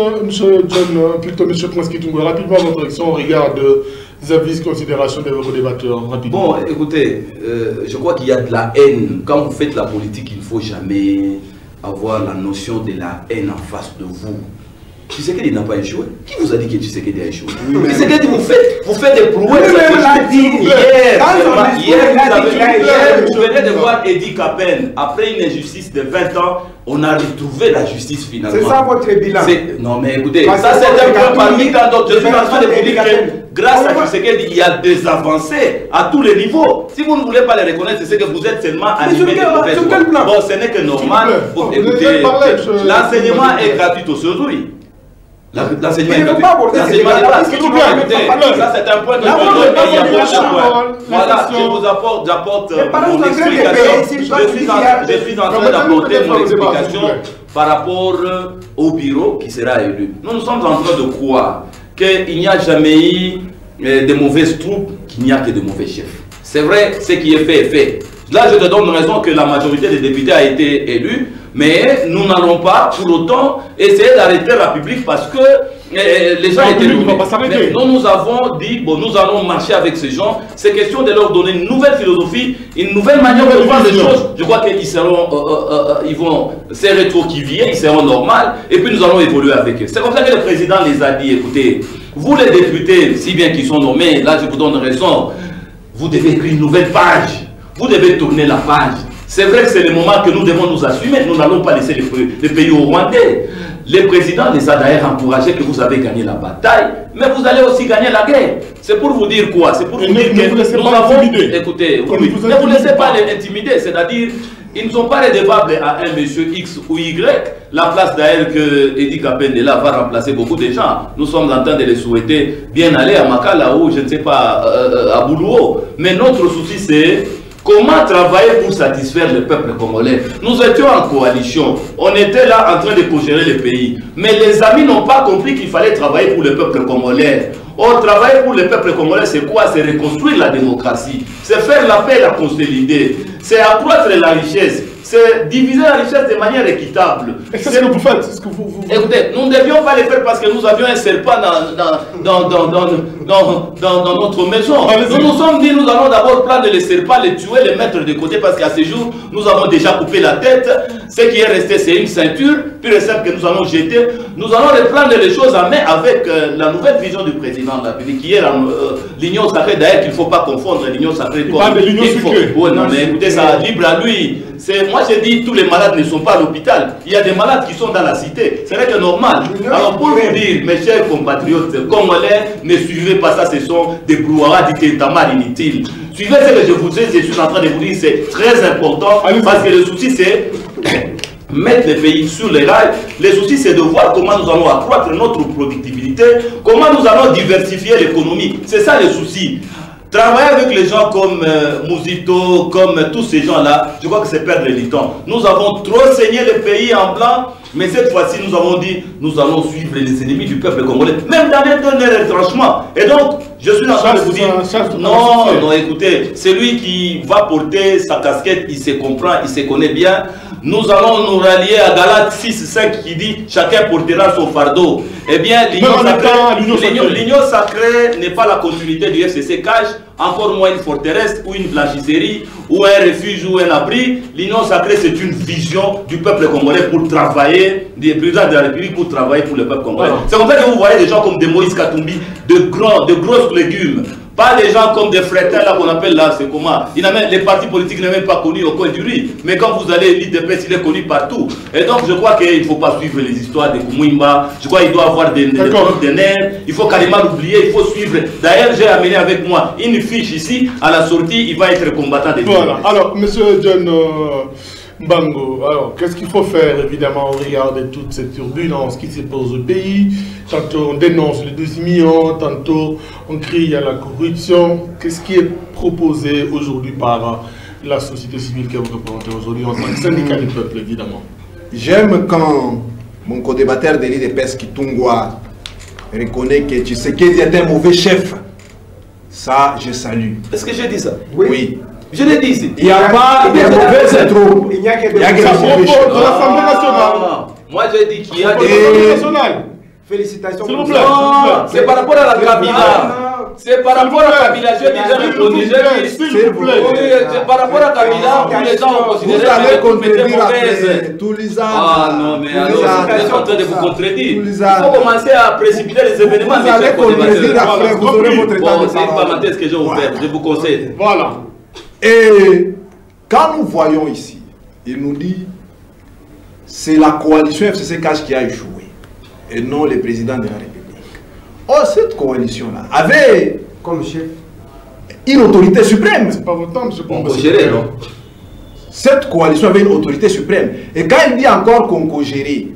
John, plutôt Monsieur Prince Kitungo, rapidement votre action au regard des avis, considérations de vos débatteurs. Rapidement. Bon, écoutez, je crois qu'il y a de la haine. Quand vous faites la politique, il ne faut jamais avoir la notion de la haine en face de vous. Tshisekedi n'a pas échoué. Qui vous a dit que Tshisekedi a échoué? Tshisekedi, vous faites des prouesses. Hier, vous venez de voir Edi Kapen. Après une injustice de 20 ans, on a retrouvé la justice finalement. C'est ça votre bilan? Non mais écoutez, ça c'est un point parmi tant d'autres. Je suis en train de vous dire que grâce à Tshisekedi, il y a des avancées à tous les niveaux. Si vous ne voulez pas les reconnaître, c'est que vous êtes seulement animé de mauvaises voix. Bon, ce n'est que normal. Écoutez, l'enseignement est gratuit aujourd'hui. L'enseignement est gratuit. L'enseignement est gratuit. Ça c'est un point que je donne et il y a beaucoup de points. Voilà, je vous apporte mon explication. Je suis en train d'apporter mon explication par rapport au bureau qui sera élu. Nous sommes en train de croire qu'il n'y a jamais eu de mauvaises troupes, qu'il n'y a que de mauvais chefs. C'est vrai, ce qui est fait est fait. Là, je te donne raison que la majorité des députés a été élue, mais nous n'allons pas pour autant essayer d'arrêter la République parce que les gens étaient nommés. Mais nous avons dit, bon, nous allons marcher avec ces gens. C'est question de leur donner une nouvelle philosophie, une nouvelle manière de voir les choses. Je crois qu'ils seront, ils vont, ces rétros qui viennent, ils seront normaux, et puis nous allons évoluer avec eux. C'est comme ça que le président les a dit, écoutez, vous les députés, si bien qu'ils sont nommés, là je vous donne raison, vous devez écrire une nouvelle page. Vous devez tourner la page. C'est vrai que c'est le moment que nous devons nous assumer. Nous n'allons pas laisser les pays au Rwandais. Le président les a d'ailleurs encouragés que vous avez gagné la bataille, mais vous allez aussi gagner la guerre. C'est pour vous dire quoi? C'est pour vous dire que nous avons... Écoutez, oui, ne vous laissez pas les intimider. C'est-à-dire, ils ne sont pas redevables à un monsieur X ou Y. La place d'ailleurs que Edi Kapendela va remplacer beaucoup de gens. Nous sommes en train de les souhaiter bien aller à Makala ou je ne sais pas, à Boulouo. Mais notre souci c'est... comment travailler pour satisfaire le peuple congolais? Nous étions en coalition, on était là en train de co-gérer le pays. Mais les amis n'ont pas compris qu'il fallait travailler pour le peuple congolais. Or, travailler pour le peuple congolais, c'est quoi? C'est reconstruire la démocratie, c'est faire la paix et la consolider, c'est accroître la richesse, c'est diviser la richesse de manière équitable. C'est ce que vous faites. Écoutez, nous ne devions pas le faire parce que nous avions un serpent dans notre maison. Nous nous sommes dit, nous allons d'abord prendre les serpents, les tuer, les mettre de côté parce qu'à ce jour, nous avons déjà coupé la tête. Ce qui est resté, c'est une ceinture, puis le simple que nous allons jeter. Nous allons reprendre les choses en main avec la nouvelle vision du président de la République, qui est l'union sacrée. D'ailleurs, qu'il ne faut pas confondre l'union sacrée comme... de l'union sacrée. Oui, non, mais écoutez, ça libre à lui. Moi, j'ai dit, tous les malades ne sont pas à l'hôpital. Il y a des malades qui sont dans la cité. Ce n'est que normal. Alors, pour vous dire, mes chers compatriotes congolais, ne suivez pas ça, ce sont des brouhaha, des tintamars inutiles. Suivez ce que je vous dis, je suis en train de vous dire, c'est très important. Parce que le souci, c'est mettre les pays sur les rails. Le souci, c'est de voir comment nous allons accroître notre productivité, comment nous allons diversifier l'économie. C'est ça le souci. Travailler avec les gens comme Mouzito, comme tous ces gens-là, je crois que c'est perdre le temps. Nous avons trop saigné le pays en blanc, mais cette fois-ci, nous avons dit, nous allons suivre les ennemis du peuple congolais, même dans les derniers retranchements. Et donc, je suis en train de vous dire, non, écoutez, celui qui va porter sa casquette, il se comprend, il se connaît bien. Nous allons nous rallier à Galates 6:5 qui dit, chacun portera son fardeau. Eh bien, l'union sacrée n'est pas la continuité du FCC Cache, encore moins une forteresse ou une blanchisserie ou un refuge ou un abri. L'union sacrée, c'est une vision du peuple congolais pour travailler, des présidents de la République pour travailler pour le peuple congolais. C'est comme ça que vous voyez des gens comme des Moïse Katumbi, de grosses légumes. Pas les gens comme des frétins là qu'on appelle là, c'est comment. Les partis politiques n'ont même pas connu au coin du riz. Mais quand vous allez l'IDPS, il est connu partout. Et donc je crois qu'il ne faut pas suivre les histoires de Koumouimba. Je crois qu'il doit avoir des preuves de nerfs. Il faut carrément l'oublier, il faut suivre. D'ailleurs, j'ai amené avec moi une fiche ici. À la sortie, il va être combattant des Voilà. Alors, monsieur John Mbango, alors qu'est-ce qu'il faut faire évidemment au regard de toutes ces turbulences qui se posent au pays? Tantôt on dénonce les 12 millions, tantôt on crie à la corruption. Qu'est-ce qui est proposé aujourd'hui par la société civile que vous représentez aujourd'hui en tant que syndicat du peuple, évidemment? J'aime quand mon co-débatteur de l'IDPS Kitungwa reconnaît que Tshisekedi est un mauvais chef. Ça, je salue. Est-ce que j'ai dit ça? Oui. Je l'ai dit ici. Il n'y a pas de mauvais troupes. Il n'y a que des mauvais chefs. De l'Assemblée nationale. Moi, j'ai dit qu'il y a des... Félicitations. S'il vous plaît. C'est par rapport à la Kabila. C'est par rapport à Kabila. J'ai déjà répondu. S'il vous plaît. C'est par rapport à Kabila où les gens ont considéré que vous mettez mauvaise. Ah non, mais alors vous êtes en train de vous contredire. Il faut commencer à précipiter les événements. Vous allez contredire après, vous aurez votre temps de parole. C'est une parenthèse que je vais vous faire. Je vous conseille. Voilà. Et quand nous voyons ici, il nous dit c'est la coalition FCC Cash qui a échoué et non le président de la République. Or, cette coalition-là avait comme chef une autorité suprême. C'est pas votre temps, monsieur Combo. Non? Cette coalition avait une autorité suprême. Et quand il dit encore qu'on co-gérait,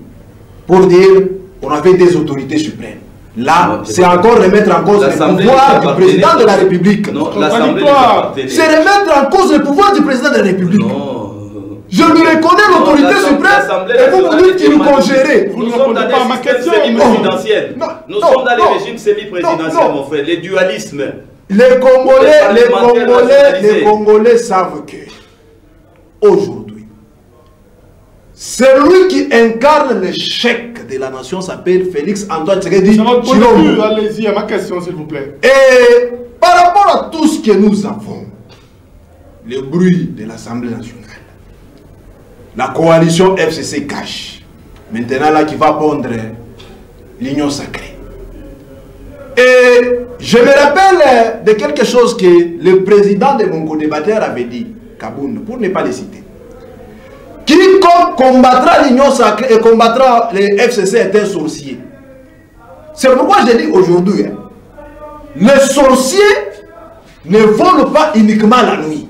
pour dire on avait des autorités suprêmes. Là, c'est encore remettre en cause le pouvoir du président de la République. Non, c'est remettre en cause le pouvoir du président de la République. Non. Je lui reconnais l'autorité suprême et vous me dites qu'il nous congérait. Nous sommes dans des systèmes semi-présidentiels. Nous sommes dans les régimes semi-présidentiels, mon frère. Les dualismes. Les Congolais savent que aujourd'hui, celui qui incarne l'échec de la nation s'appelle Félix Antoine Tshisekedi Tshilombo. Allez-y, à ma question, s'il vous plaît. Et par rapport à tout ce que nous avons, le bruit de l'Assemblée nationale, la coalition FCC Cash, maintenant là qui va pondre l'union sacrée. Et je me rappelle de quelque chose que le président de mon co-débatteur avait dit, Kaboun, pour ne pas le citer. Quiconque combattra l'union sacrée et combattra les FCC est un sorcier. C'est pourquoi je dis aujourd'hui, les sorciers ne volent pas uniquement la nuit.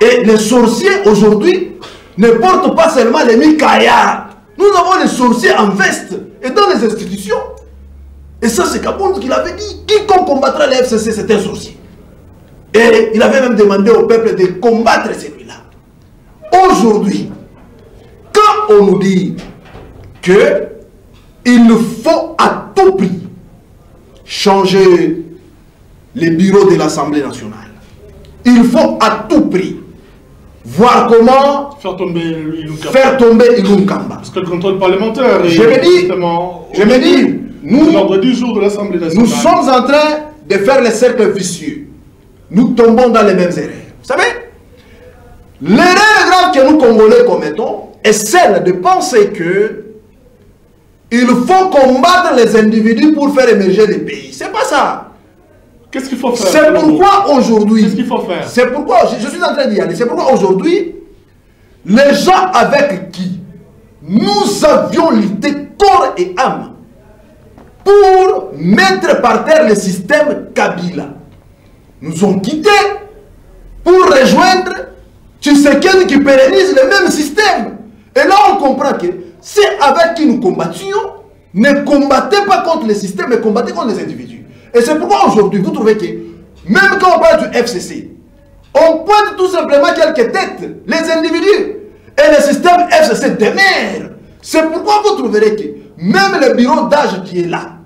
Et les sorciers aujourd'hui ne portent pas seulement les Mikaya. Nous avons les sorciers en veste et dans les institutions. Et ça, c'est Kaboun qui l'avait dit. Quiconque combattra les FCC, c'est un sorcier. Et il avait même demandé au peuple de combattre celui-là. Aujourd'hui, quand on nous dit que il faut à tout prix changer les bureaux de l'Assemblée nationale, il faut à tout prix voir comment faire tomber Ilunga Kamba. Parce que le contrôle parlementaire est je me dis, nous, l'ordre du jour de l'Assemblée nationale. Nous sommes en train de faire les cercles vicieux. Nous tombons dans les mêmes erreurs. Vous savez, l'erreur grave que nous Congolais commettons est celle de penser que il faut combattre les individus pour faire émerger les pays. C'est pas ça. Qu'est-ce qu'il faut faire? C'est pourquoi aujourd'hui... Qu'est-ce qu'il faut faire? C'est pourquoi, je suis en train d'y aller, c'est pourquoi aujourd'hui, les gens avec qui nous avions lutté corps et âme pour mettre par terre le système Kabila, nous ont quittés pour rejoindre Tshisekedi qui pérennise le même système. Et là on comprend que c'est avec qui nous combattions, ne combattez pas contre le système, mais combattez contre les individus. Et c'est pourquoi aujourd'hui, vous trouvez que, même quand on parle du FCC, on pointe tout simplement quelques têtes, les individus. Et le système FCC demeure. C'est pourquoi vous trouverez que, même le bureau d'âge qui est là,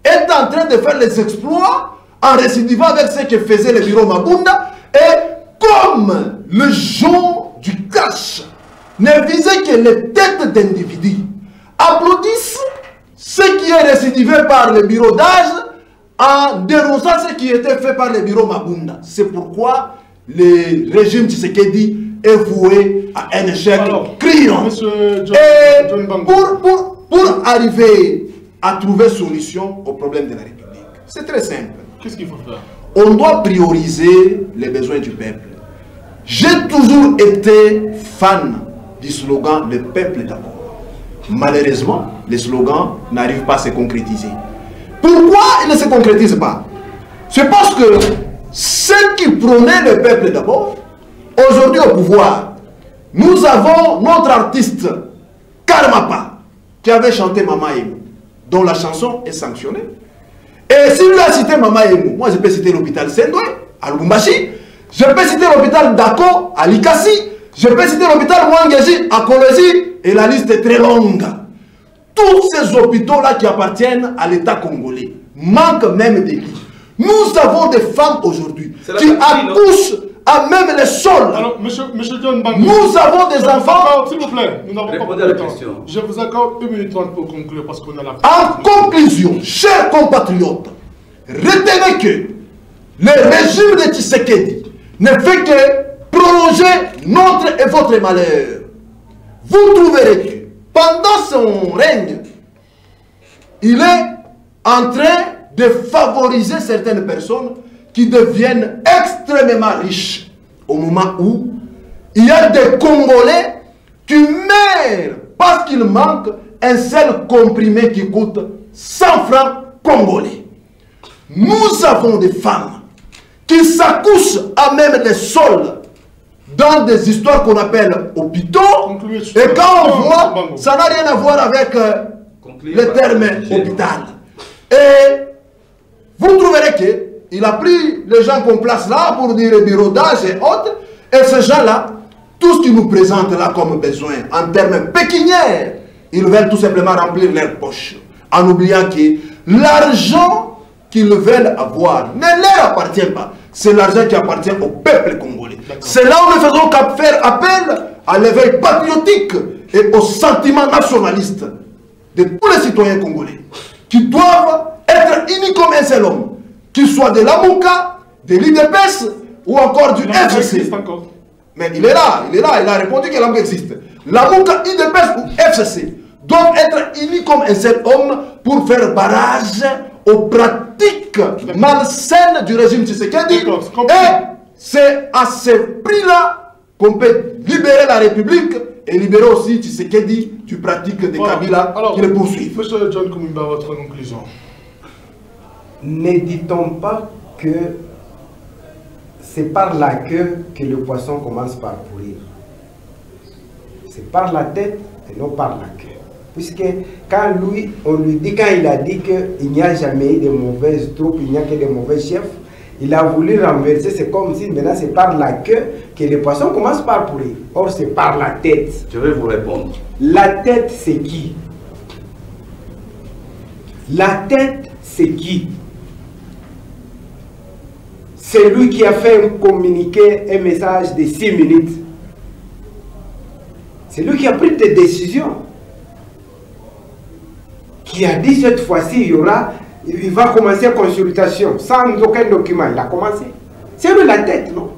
est en train de faire les exploits en récidivant avec ce que faisait le bureau Mabunda. Et comme le jonc du cash ne visait que les têtes d'individus, applaudissent ce qui est récidivé par le bureau d'âge en dénonçant ce qui était fait par le bureau Mabunda. C'est pourquoi le régime Tshisekedi est voué à un échec criant. Et pour arriver à trouver solution au problème de la République, c'est très simple. Qu'est-ce qu'il faut faire? on doit prioriser les besoins du peuple. J'ai toujours été fan du slogan « Le peuple d'abord ». Malheureusement, les slogans n'arrivent pas à se concrétiser. Pourquoi ils ne se concrétisent pas? C'est parce que ceux qui prônaient le peuple d'abord, aujourd'hui au pouvoir, nous avons notre artiste Karmapa qui avait chanté Mama Emo, dont la chanson est sanctionnée. Et s'il lui a cité Mama Emo, moi je peux citer l'hôpital Sendoué à Lubumbashi, je peux citer l'hôpital Dako à Likasi, je peux citer l'hôpital Mwangezi à Kolwezi, et la liste est très longue. Tous ces hôpitaux-là qui appartiennent à l'État congolais manquent même des lits. Nous avons des femmes aujourd'hui qui accouchent à même les sols. Alors, monsieur John Bango, nous avons des enfants. S'il vous plaît, nous n'avons pas à la question. Je vous accorde 1 minute 30 pour conclure parce qu'on a la. En conclusion, chers compatriotes, retenez que le régime de Tshisekedi ne fait que prolonger notre et votre malheur. Vous trouverez que pendant son règne, il est en train de favoriser certaines personnes qui deviennent extrêmement riches au moment où il y a des Congolais qui meurent parce qu'il manque un seul comprimé qui coûte 100 francs congolais. Nous avons des femmes qui s'accouchent à même les sols dans des histoires qu'on appelle hôpitaux. Et quand on voit, ça n'a rien à voir avec le terme hôpital. Et vous trouverez qu'il a pris les gens qu'on place là pour dire bureau d'âge et autres. Et ces gens-là, tout ce qu'ils nous présentent là comme besoin en termes pécuniaires, ils veulent tout simplement remplir leurs poches. En oubliant que l'argent qu'ils veulent avoir ne leur appartient pas. C'est l'argent qui appartient au peuple congolais. C'est là où nous faisons faire appel à l'éveil patriotique et au sentiment nationaliste de tous les citoyens congolais qui doivent être unis comme un seul homme, qu'il soit de l'Amouka, de l'IDPS ou encore du FCC. Mais il est là, il a répondu que l'Amouka existe. L'Amouka, IDPS ou FCC doivent être unis comme un seul homme pour faire barrage aux pratiques malsaines du régime Tshisekedi. Et c'est à ce prix-là qu'on peut libérer la République et libérer aussi Tshisekedi du pratique de Kabila qui le poursuivent. Monsieur John Kumimba, votre conclusion. Ne dit-on pas que c'est par la queue que le poisson commence par pourrir? C'est par la tête et non par la queue. Puisque quand lui, on lui dit, quand il a dit qu'il n'y a jamais eu de mauvaises troupes, il n'y a que de mauvais chefs, il a voulu renverser, c'est comme si maintenant c'est par la queue que les poissons commencent par pourrir. Or c'est par la tête. Je vais vous répondre. La tête c'est qui? La tête c'est qui? C'est lui qui a fait un communiqué, un message de 6 minutes. C'est lui qui a pris des décisions. Qui a dit cette fois-ci, il va commencer une consultation sans aucun document. Il a commencé. C'est lui la tête, non?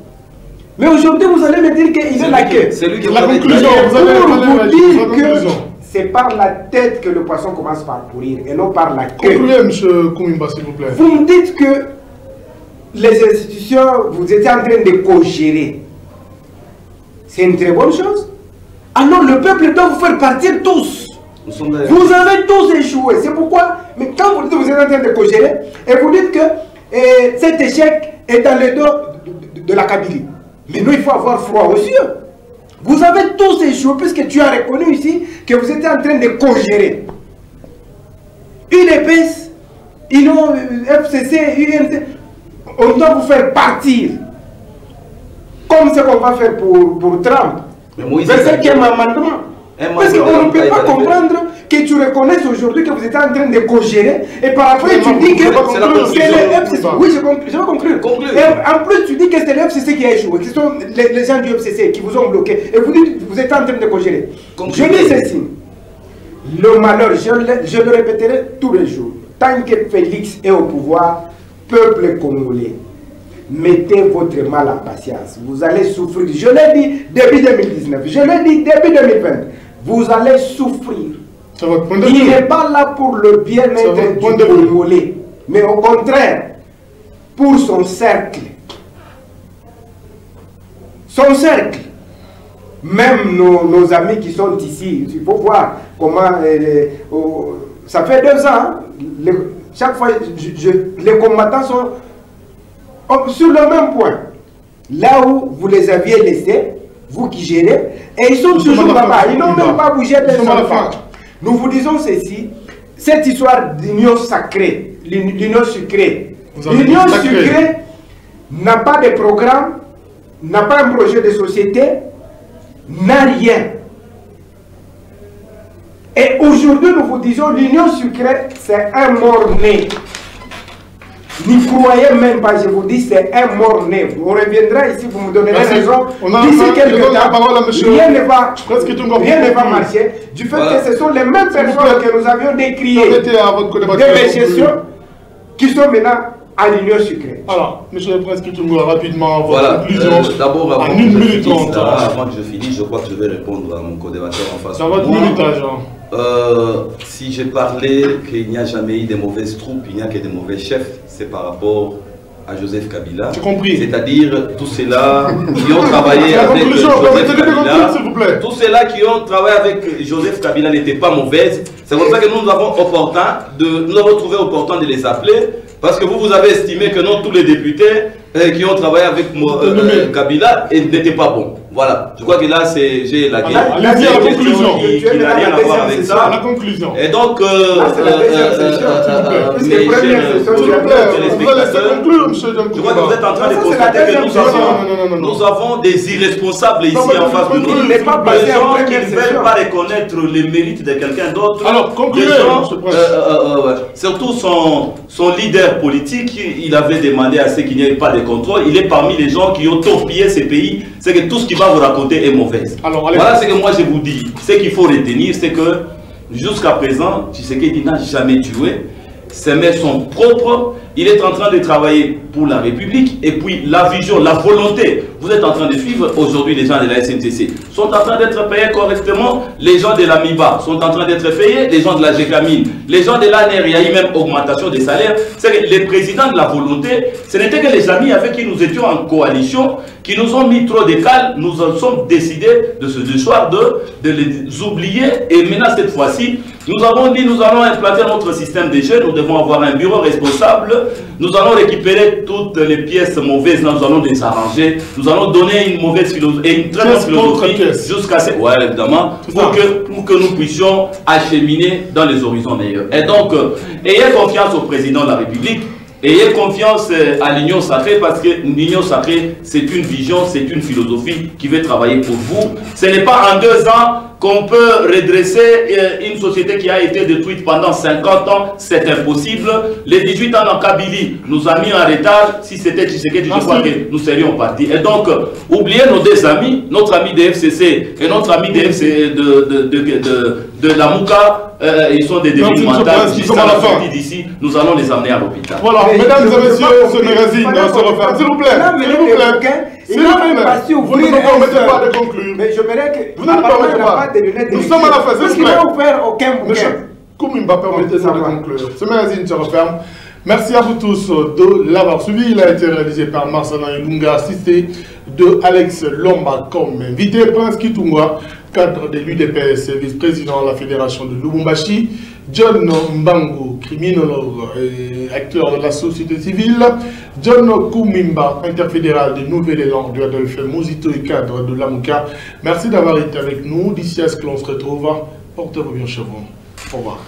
Mais aujourd'hui, vous allez me dire qu'il est la queue. C'est lui qui la conclusion. Vous dire que c'est par la tête que le poisson commence par pourrir et non par la queue. Concluez, M. Kumimba, s'il vous plaît. Vous me dites que les institutions, vous étiez en train de co-gérer. C'est une très bonne chose. Alors le peuple doit vous faire partir tous. Vous avez tous échoué. C'est pourquoi, mais quand vous dites que vous êtes en train de co-gérer, et vous dites que cet échec est dans le dos de la Kabylie. Mais nous, il faut avoir froid aux yeux. Vous avez tous échoué, puisque tu as reconnu ici que vous étiez en train de co-gérer. UDPS, FCC, UNC, on doit vous faire partir. Comme ce qu'on va faire pour Trump. Mais c'est qu'il y a un amendement. Parce qu'on ne peut pas comprendre que tu reconnaisses aujourd'hui que vous êtes en train de co-gérer et par après tu dis que c'est le FCC. Oui, je vais conclure. Et en plus tu dis que c'est le FCC qui a échoué, que ce sont les gens du FCC qui vous ont bloqué et vous dites que vous êtes en train de co-gérer. Je dis ceci, le malheur, je le répéterai tous les jours, tant que Félix est au pouvoir, peuple congolais, mettez votre mal en patience. Vous allez souffrir. Je l'ai dit début 2019. Je l'ai dit début 2020. Vous allez souffrir. Il n'est pas là pour le bien-être du Congolais. Mais au contraire, pour son cercle. Son cercle. Même nos amis qui sont ici, il faut voir comment... ça fait 2 ans, chaque fois, les combattants sont sur le même point. Là où vous les aviez laissés, vous qui gérez, et ils sont toujours là-bas. Ils n'ont même pas bougé de son enfant. Nous vous disons ceci, cette histoire d'union sacrée, l'union sucrée. L'union sucrée n'a pas de programme, n'a pas un projet de société, n'a rien. Et aujourd'hui, nous vous disons, l'union sucrée, c'est un mort-né. N'y croyez même pas, je vous dis, c'est un mort-né. On reviendra ici, vous me donnerez raison. D'ici quelques temps, rien ne va marcher, du fait que ce sont les mêmes personnes que nous avions décriées de gestion qui sont maintenant à l'union sucrée. Alors, monsieur le Prince Kitungo, rapidement, votre conclusion. D'abord, avant, en 1 minute 30. Avant que je finisse, je crois que je vais répondre à mon co-débatteur en face. Ça va 1 minute, Jean. Si j'ai parlé qu'il n'y a jamais eu de mauvaises troupes, il n'y a que de mauvais chefs, c'est par rapport à Joseph Kabila. J'ai compris. C'est-à-dire tous ceux-là qui ont travaillé avec Joseph Kabila. Tous ceux-là qui ont travaillé avec Joseph Kabila n'étaient pas mauvaises. C'est comme ça que nous avons trouvé opportun de les appeler. Parce que vous avez estimé que non, tous les députés qui ont travaillé avec Kabila n'étaient pas bons. Voilà, je crois que là, j'ai la conclusion qui n'a rien à voir avec ça. La conclusion. Et donc, je crois que vous êtes en train de constater que nous avons des irresponsables ici en face de nous. Des gens qui ne veulent pas reconnaître les mérites de quelqu'un d'autre. Alors, concluez. Surtout son leader politique, il avait demandé à ce qu'il n'y ait pas de contrôle. Il est parmi les gens qui ont torpillé ces pays. C'est que tout ce qu'il va vous raconter est mauvaise. Alors, voilà ce que moi je vous dis. Ce qu'il faut retenir, c'est que jusqu'à présent, Tshisekedi n'a jamais tué. Ses mains sont propres. Il est en train de travailler pour la République. Et puis la vision, la volonté, vous êtes en train de suivre aujourd'hui les gens de la SNCC. Sont en train d'être payés correctement. Les gens de la MIBA sont en train d'être payés. Les gens de la GECAMIN, les gens de l'ANER, il y a eu même augmentation des salaires. C'est que les présidents de la volonté, ce n'était que les amis avec qui nous étions en coalition, qui nous ont mis trop de cales. Nous en sommes décidés de ce soir de les oublier. Et maintenant, cette fois-ci, nous avons dit nous allons implanter notre système de jeu. Nous devons avoir un bureau responsable. Nous allons récupérer toutes les pièces mauvaises. Nous allons les arranger. Nous allons donner une mauvaise philosophie et une très bonne philosophie jusqu'à ce... Ouais, évidemment. Pour que nous puissions acheminer dans les horizons meilleurs. Et donc, ayez confiance au président de la République. Ayez confiance à l'Union sacrée parce que l'Union sacrée, c'est une vision, c'est une philosophie qui veut travailler pour vous. Ce n'est pas en 2 ans qu'on peut redresser une société qui a été détruite pendant 50 ans. C'est impossible. Les 18 ans en Kabylie nous a mis en retard. Si c'était Tshisekedi, je crois que nous serions partis. Et donc, oubliez nos 2 amis, notre ami de FCC et notre ami de la Mouka. Ils sont des débiles mentaux. D'ici, nous allons les amener à l'hôpital. Voilà, mesdames et messieurs, ce magazine se referme. S'il vous plaît, s'il vous plaît. Il n'a même pas su ouvrir. Vous ne me permettez pas de conclure. Mais je verrais que. Vous ne me permettez pas. Nous sommes à la fin, s'il vous plaît. Parce qu'il n'a ouvert aucun bouquin. Monsieur Koumimba, permettez-moi de conclure. Ce magazine se referme. Merci à vous tous de l'avoir suivi. Il a été réalisé par Marcelin Ilunga, assisté de Alex Lomba comme invité. Prince Kitunga, cadre de l'UDPS, vice-président de la Fédération de Lubumbashi. John Mbango, criminologue et acteur de la société civile. John Koumimba, interfédéral de Nouvelle-Élan, du Adolphe Mouzito et cadre de l'AMUCA. Merci d'avoir été avec nous. D'ici à ce que l'on se retrouve, portez-vous bien chez vous. Au revoir.